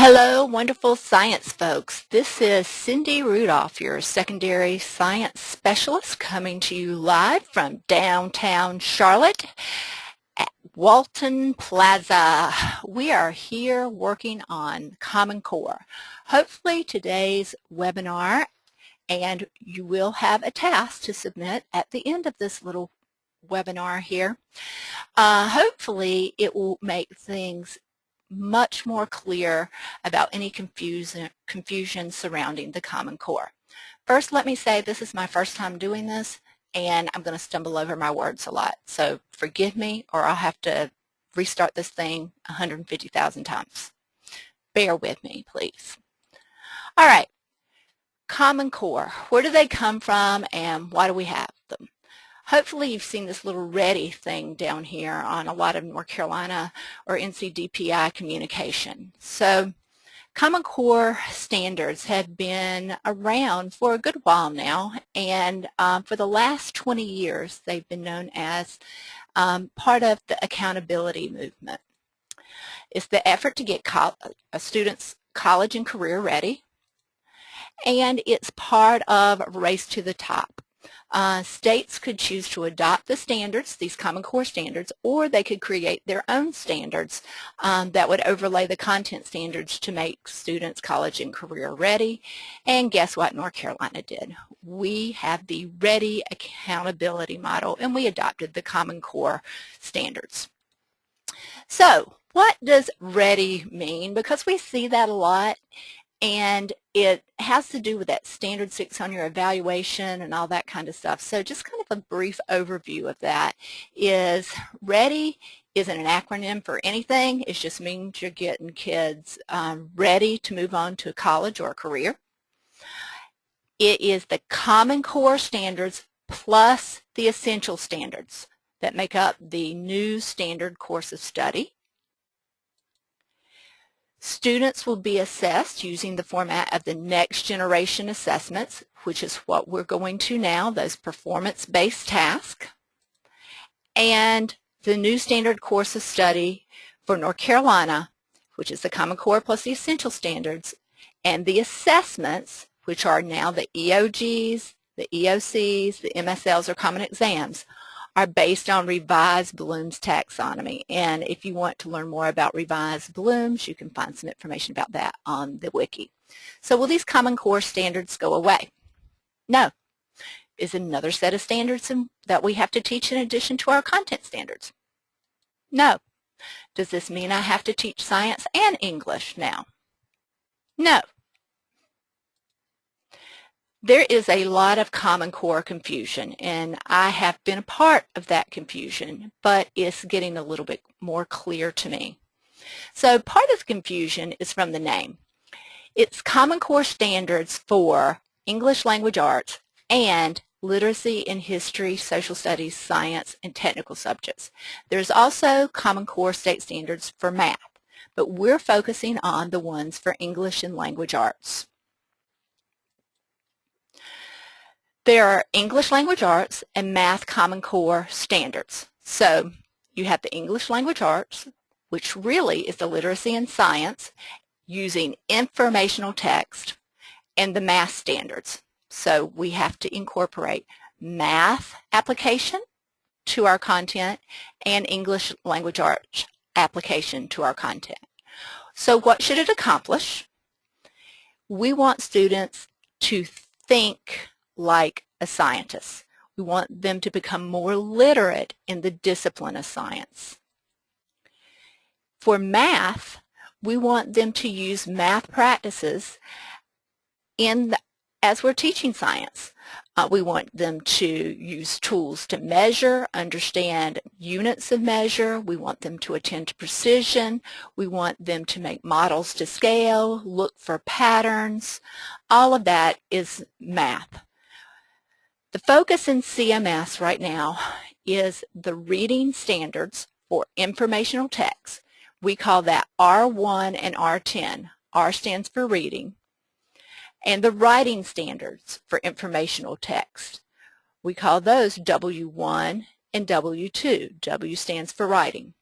Hello, wonderful science folks. This is Cindy Rudolph, your secondary science specialist, coming to you live from downtown Charlotte at Walton Plaza. We are here working on Common Core. Hopefully today's webinar, and you will have a task to submit at the end of this little webinar here. Hopefully it will make things much more clear about any confusion surrounding the Common Core. First, let me say this is my first time doing this, and I'm going to stumble over my words a lot. So forgive me, or I'll have to restart this thing 150,000 times. Bear with me, please. All right, Common Core. Where do they come from, and why do we have them? Hopefully you've seen this little ready thing down here on a lot of North Carolina or NCDPI communication. So Common Core standards have been around for a good while now, and for the last 20 years they've been known as part of the accountability movement. It's the effort to get students college and career ready, and it's part of Race to the Top. States could choose to adopt the standards, these Common Core standards, or they could create their own standards that would overlay the content standards to make students college and career ready. And guess what North Carolina did? We have the Ready accountability model, and we adopted the Common Core standards. So what does Ready mean? Because we see that a lot, and it has to do with that standard 6 on your evaluation and all that kind of stuff. So just kind of a brief overview of that is READY isn't an acronym for anything. It just means you're getting kids ready to move on to college or a career. It is the Common Core standards plus the essential standards that make up the new standard course of study. Students will be assessed using the format of the next generation assessments, which is what we're going to now, those performance-based tasks. And the new standard course of study for North Carolina, which is the Common Core plus the essential standards, and the assessments, which are now the EOGs, the EOCs, the MSLs, or common exams, are based on Revised Bloom's taxonomy. And if you want to learn more about Revised Bloom's, you can find some information about that on the wiki. So will these Common Core standards go away? No. Is it another set of standards that we have to teach in addition to our content standards? No. Does this mean I have to teach science and English now? No. There is a lot of Common Core confusion, and I have been a part of that confusion, but it's getting a little bit more clear to me. So part of the confusion is from the name. It's Common Core standards for English language arts and literacy in history, social studies, science, and technical subjects. There's also Common Core state standards for math, but we're focusing on the ones for English and language arts. There are English language arts and math Common Core standards. So you have the English language arts, which really is the literacy and science using informational text, and the math standards. So we have to incorporate math application to our content and English language arts application to our content. So what should it accomplish? We want students to think like a scientist. We want them to become more literate in the discipline of science. For math, we want them to use math practices as we're teaching science. We want them to use tools to measure, understand units of measure. We want them to attend to precision. We want them to make models to scale, look for patterns. All of that is math. The focus in CMS right now is the reading standards for informational text. We call that R1 and R10. R stands for reading. And the writing standards for informational text. We call those W1 and W2. W stands for writing.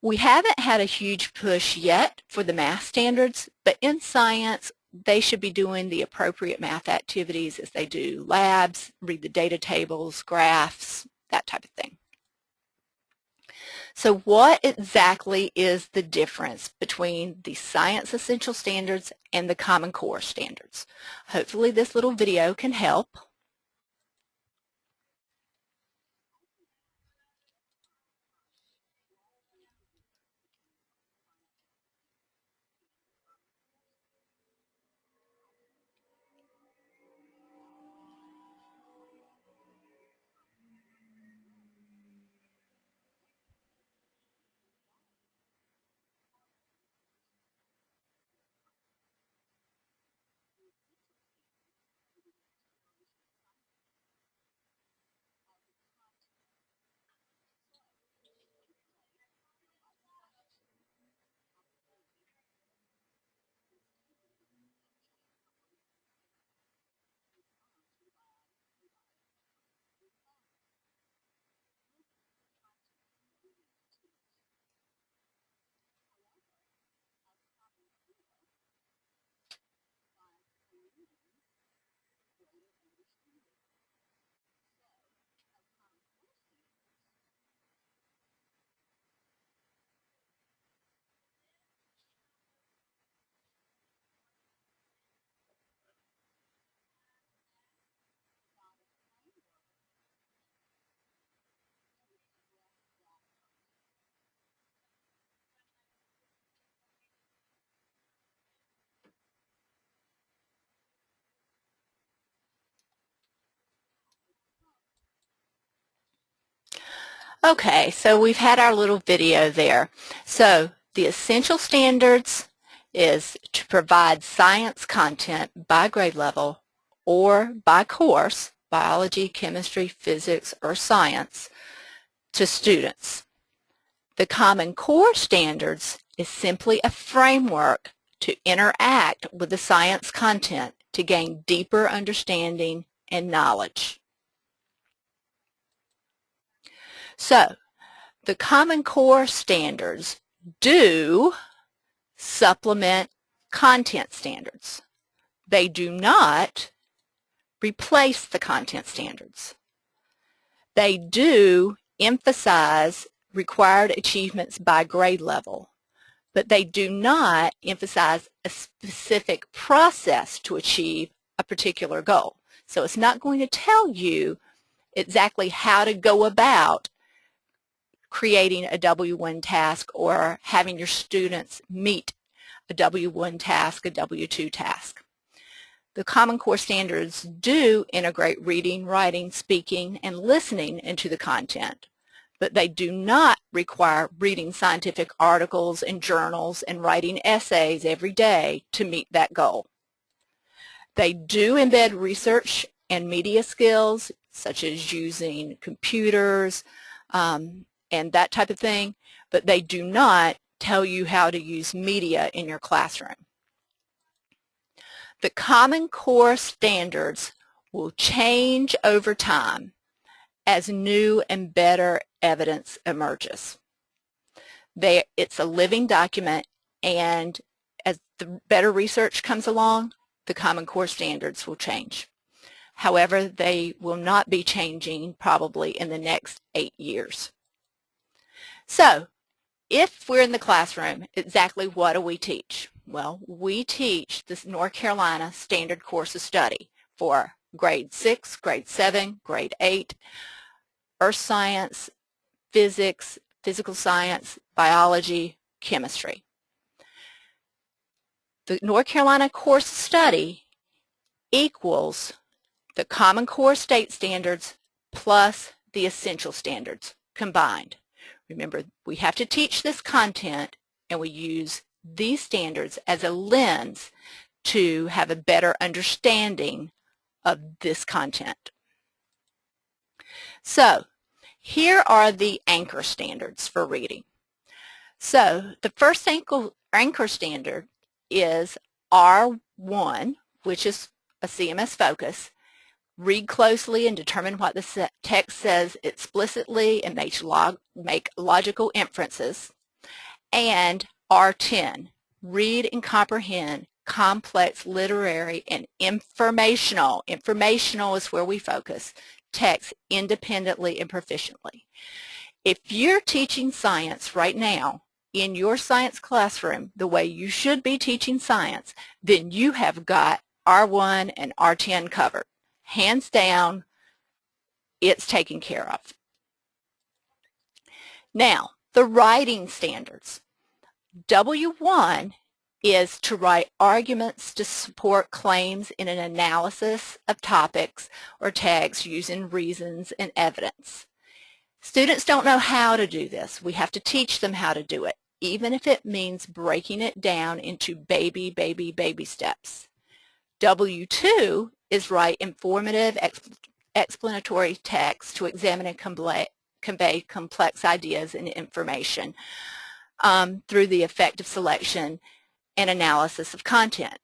We haven't had a huge push yet for the math standards, but in science, they should be doing the appropriate math activities as they do labs, read the data tables, graphs, that type of thing. So what exactly is the difference between the Science Essential Standards and the Common Core Standards? Hopefully this little video can help. Okay, so we've had our little video there. So the essential standards is to provide science content by grade level or by course, biology, chemistry, physics, or science, to students. The Common Core Standards is simply a framework to interact with the science content to gain deeper understanding and knowledge. So, the Common Core Standards do supplement content standards. They do not replace the content standards. They do emphasize required achievements by grade level, but they do not emphasize a specific process to achieve a particular goal. So it's not going to tell you exactly how to go about creating a W1 task or having your students meet a W1 task, a W2 task. The Common Core Standards do integrate reading, writing, speaking, and listening into the content, but they do not require reading scientific articles and journals and writing essays every day to meet that goal. They do embed research and media skills, such as using computers and that type of thing, but they do not tell you how to use media in your classroom. The Common Core Standards will change over time as new and better evidence emerges. It's a living document, and as the better research comes along, the Common Core Standards will change. However, they will not be changing probably in the next 8 years. So, if we're in the classroom, exactly what do we teach? Well, we teach this North Carolina Standard Course of Study for grade 6, grade 7, grade 8, earth science, physics, physical science, biology, chemistry. The North Carolina Course of Study equals the Common Core State Standards plus the Essential Standards combined. Remember, we have to teach this content, and we use these standards as a lens to have a better understanding of this content. So, here are the anchor standards for reading. So, the first anchor standard is R1, which is a CMS focus. Read closely and determine what the text says explicitly and make logical inferences. and R10, read and comprehend complex literary and informational. Informational is where we focus. Text independently and proficiently. If you're teaching science right now in your science classroom the way you should be teaching science, then you have got R1 and R10 covered. Hands down, it's taken care of. Now, the writing standards. W1 is to write arguments to support claims in an analysis of topics or tags using reasons and evidence. Students don't know how to do this. We have to teach them how to do it, even if it means breaking it down into baby steps. W2 is write informative explanatory text to examine and convey complex ideas and information through the effective selection and analysis of content.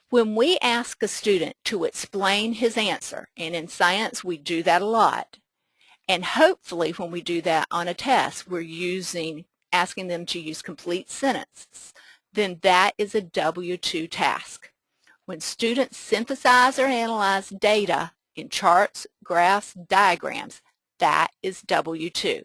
When we ask a student to explain his answer, and in science we do that a lot, and hopefully when we do that on a test, we're asking them to use complete sentences, then that is a W2 task. When students synthesize or analyze data in charts, graphs, diagrams, that is W2.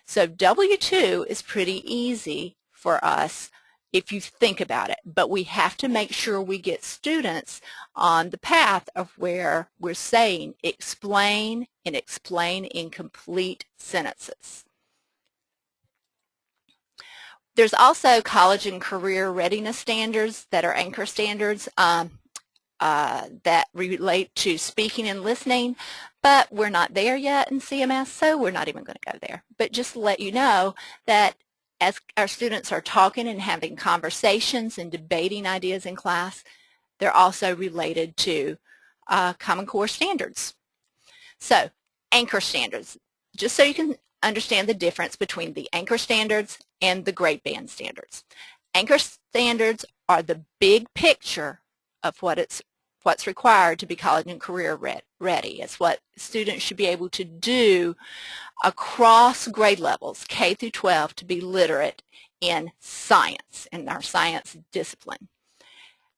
So W2 is pretty easy for us if you think about it, but we have to make sure we get students on the path of where we're saying explain and explain in complete sentences. There's also college and career readiness standards that are anchor standards that relate to speaking and listening, but we're not there yet in CMS, so we're not even going to go there. But just to let you know that as our students are talking and having conversations and debating ideas in class, they're also related to Common Core standards. So, anchor standards, just so you can understand the difference between the anchor standards and the grade band standards. Anchor standards are the big picture of what's required to be college and career ready. It's what students should be able to do across grade levels, K through 12, to be literate in science, in our science discipline.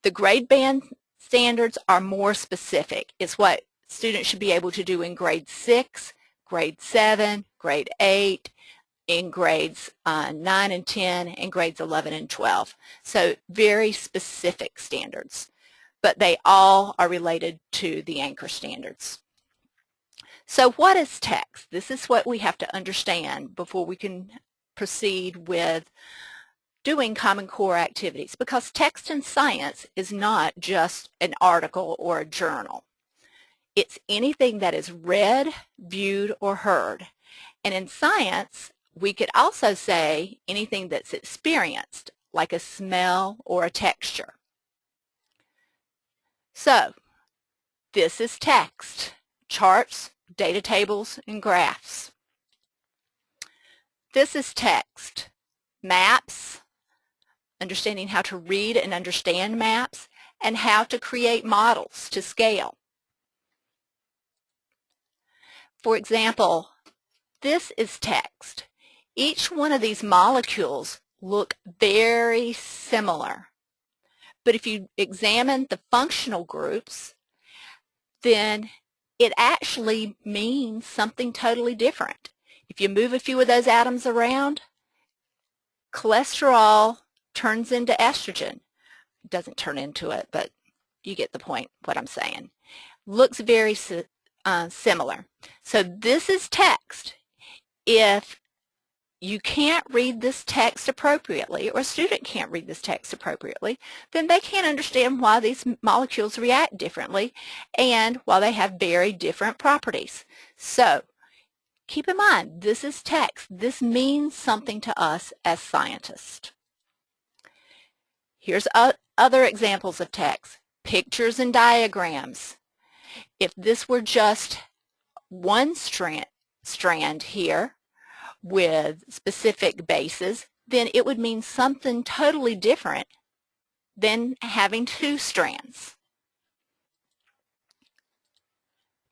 The grade band standards are more specific. It's what students should be able to do in grade 6, grade 7, grade 8, in grades 9 and 10, and grades 11 and 12. So very specific standards, but they all are related to the anchor standards. So what is text? This is what we have to understand before we can proceed with doing Common Core activities, because text in science is not just an article or a journal. It's anything that is read, viewed, or heard. And in science, we could also say anything that's experienced, like a smell or a texture. So, this is text: charts, data tables, and graphs. This is text: maps, understanding how to read and understand maps, and how to create models to scale. For example, this is text. Each one of these molecules look very similar. But if you examine the functional groups, then it actually means something totally different. If you move a few of those atoms around, cholesterol turns into estrogen. It doesn't turn into it, but you get the point what I'm saying. Looks very similar. So this is text. If you can't read this text appropriately, or a student can't read this text appropriately, then they can't understand why these molecules react differently and why they have very different properties. So keep in mind, this is text. This means something to us as scientists. Here's other examples of text: pictures and diagrams. If this were just one strand here with specific bases, then it would mean something totally different than having two strands.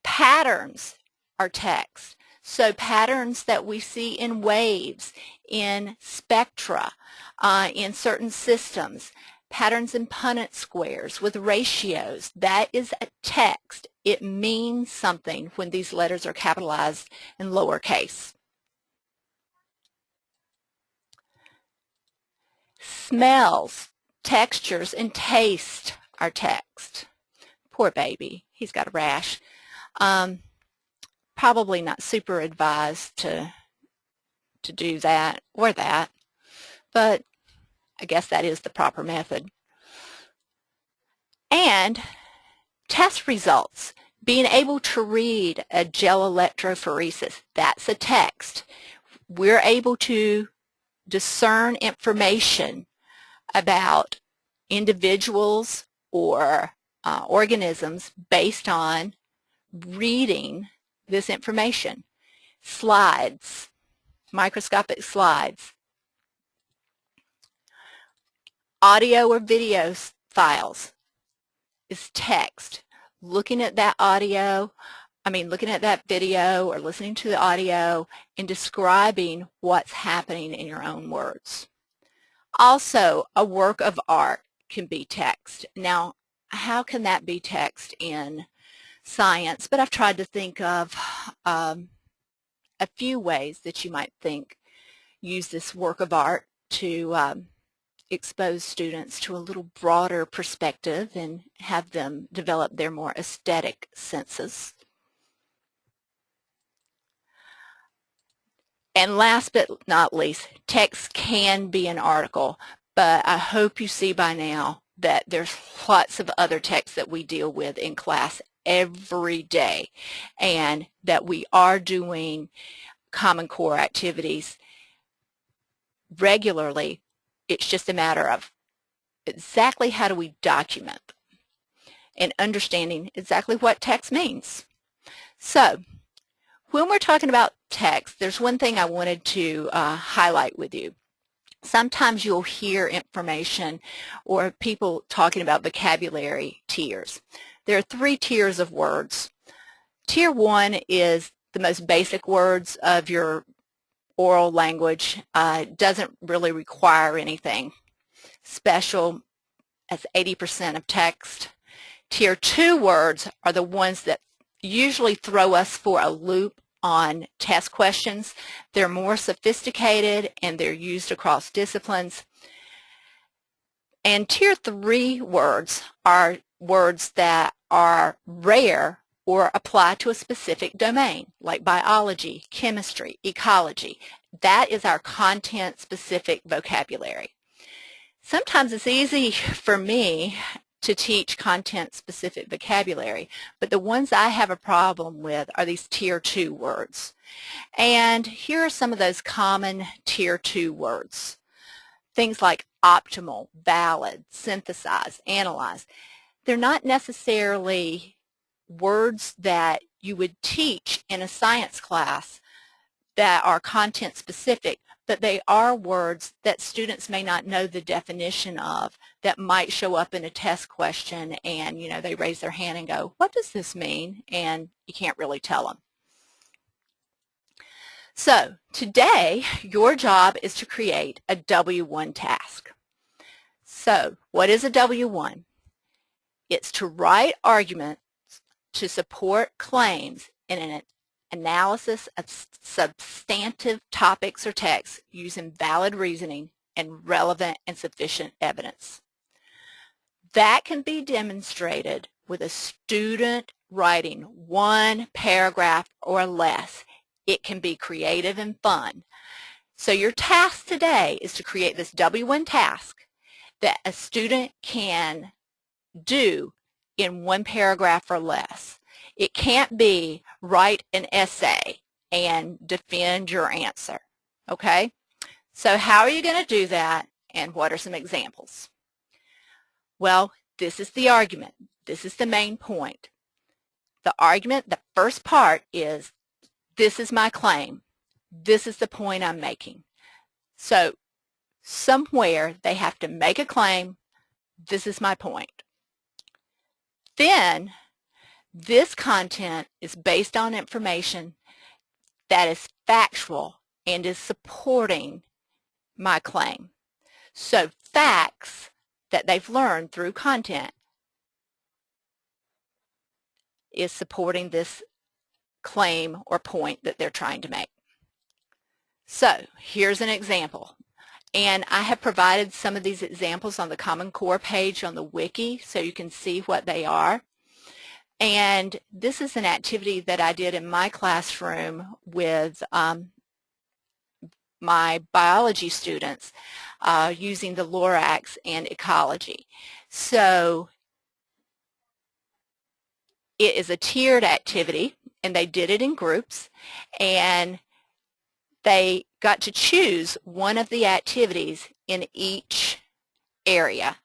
Patterns are text. So patterns that we see in waves, in spectra, in certain systems, patterns in Punnett squares with ratios, that is a text. It means something when these letters are capitalized in lowercase. Smells, textures, and taste are text. Poor baby, he's got a rash. Probably not super advised to do that or that, but I guess that is the proper method. And test results, being able to read a gel electrophoresis, that's a text. We're able to discern information about individuals or organisms based on reading this information. Slides, microscopic slides. Audio or video files is text. Looking at that looking at that video or listening to the audio and describing what's happening in your own words. Also, a work of art can be text. Now, how can that be text in science? But I've tried to think of a few ways that you might use this work of art to expose students to a little broader perspective and have them develop their more aesthetic senses. And last but not least, text can be an article, but I hope you see by now that there's lots of other texts that we deal with in class every day, and that we are doing Common Core activities regularly. It's just a matter of exactly how do we document them and understanding exactly what text means. So when we're talking about text, there's one thing I wanted to highlight with you. Sometimes you'll hear information or people talking about vocabulary tiers. There are 3 tiers of words. Tier 1 is the most basic words of your oral language. Doesn't really require anything special. That's 80% of text. Tier 2 words are the ones that usually throw us for a loop on test questions. They're more sophisticated and they're used across disciplines. And Tier 3 words are words that are rare or apply to a specific domain, like biology, chemistry, ecology. That is our content-specific vocabulary. Sometimes it's easy for me to teach content-specific vocabulary, but the ones I have a problem with are these Tier 2 words. And here are some of those common Tier 2 words. Things like optimal, valid, synthesize, analyze. They're not necessarily words that you would teach in a science class that are content specific, but they are words that students may not know the definition of that might show up in a test question, and they raise their hand and go, what does this mean? And you can't really tell them. So today your job is to create a W1 task. So what is a W1? It's to write arguments to support claims in an analysis of substantive topics or texts using valid reasoning and relevant and sufficient evidence. That can be demonstrated with a student writing 1 paragraph or less. It can be creative and fun. So your task today is to create this W1 task that a student can do in 1 paragraph or less. It can't be write an essay and defend your answer, okay? So how are you going to do that, and what are some examples? Well, this is the argument. This is the main point. The argument, the first part is, this is my claim. This is the point I'm making. So somewhere they have to make a claim. This is my point. Then this content is based on information that is factual and is supporting my claim. So facts that they've learned through content is supporting this claim or point that they're trying to make. So here's an example. And I have provided some of these examples on the Common Core page on the wiki so you can see what they are. And this is an activity that I did in my classroom with my biology students using the Lorax and ecology. So it is a tiered activity, and they did it in groups, and they got to choose one of the activities in each area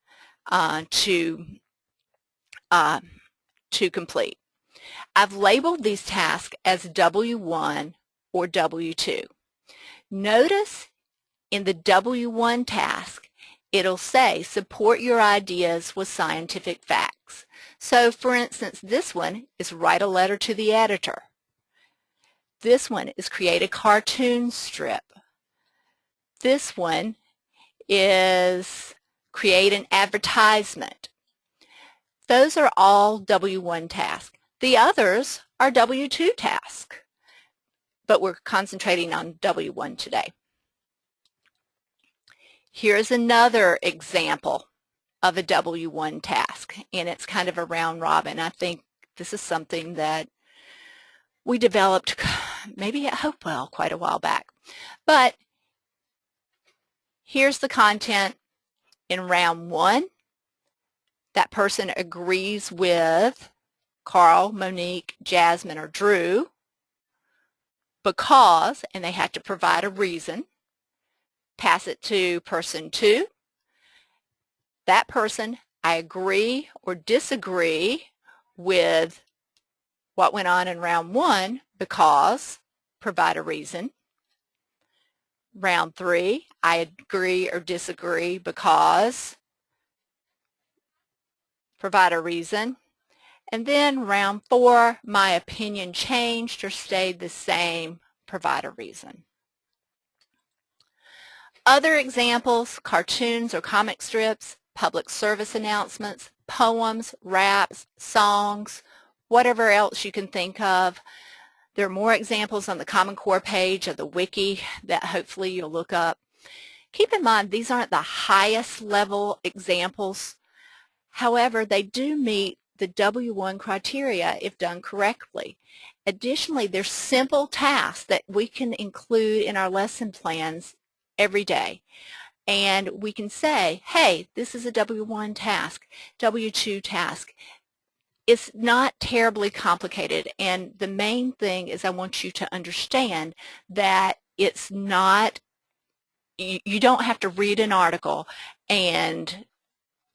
to complete. I've labeled these tasks as W1 or W2. Notice in the W1 task, it'll say support your ideas with scientific facts. So for instance, this one is write a letter to the editor. This one is create a cartoon strip. This one is create an advertisement. Those are all W1 tasks. The others are W2 tasks, but we're concentrating on W1 today. Here's another example of a W1 task, and it's kind of a round robin. I think this is something that we developed maybe at Hopewell quite a while back. But here's the content in round 1. That person agrees with Carl, Monique, Jasmine, or Drew because, and they have to provide a reason. Pass it to person 2. That person, I agree or disagree with what went on in round 1 because, provide a reason. Round 3, I agree or disagree because, provide a reason. And then round 4, my opinion changed or stayed the same, provide a reason. Other examples, cartoons or comic strips, public service announcements, poems, raps, songs, whatever else you can think of. There are more examples on the Common Core page of the wiki that hopefully you'll look up. Keep in mind, these aren't the highest level examples. However, they do meet the W1 criteria if done correctly. Additionally, they're simple tasks that we can include in our lesson plans every day. And we can say, hey, this is a W1 task, W2 task. It's not terribly complicated, and the main thing is I want you to understand that it's not, you don't have to read an article and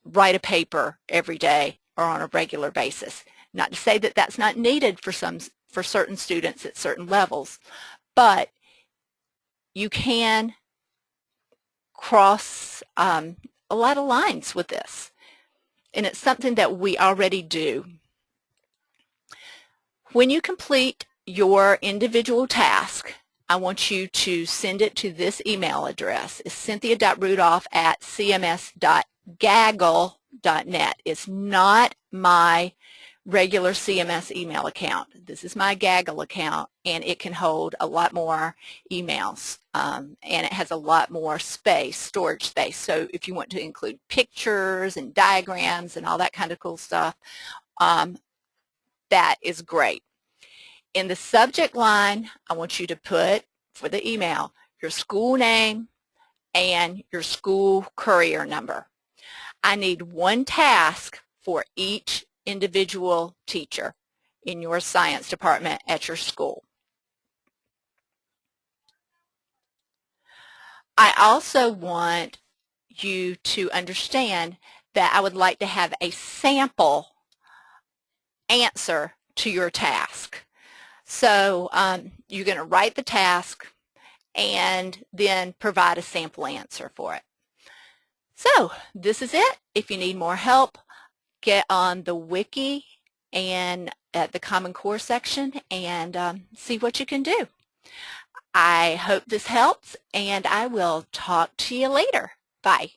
write a paper every day or on a regular basis. Not to say that that's not needed for certain students at certain levels, but you can cross a lot of lines with this, and it's something that we already do. When you complete your individual task, I want you to send it to this email address. It's cynthia.rudolph@cms.gaggle.net. It's not my regular CMS email account. This is my Gaggle account, and it can hold a lot more emails, and it has a lot more space, storage space. So if you want to include pictures and diagrams and all that kind of cool stuff, that is great. In the subject line, I want you to put, for the email, your school name and your school courier number. I need one task for each individual teacher in your science department at your school. I also want you to understand that I would like to have a sample answer to your task. So you're going to write the task and then provide a sample answer for it. So this is it. If you need more help, get on the wiki and at the Common Core section and see what you can do. I hope this helps, and I will talk to you later. Bye.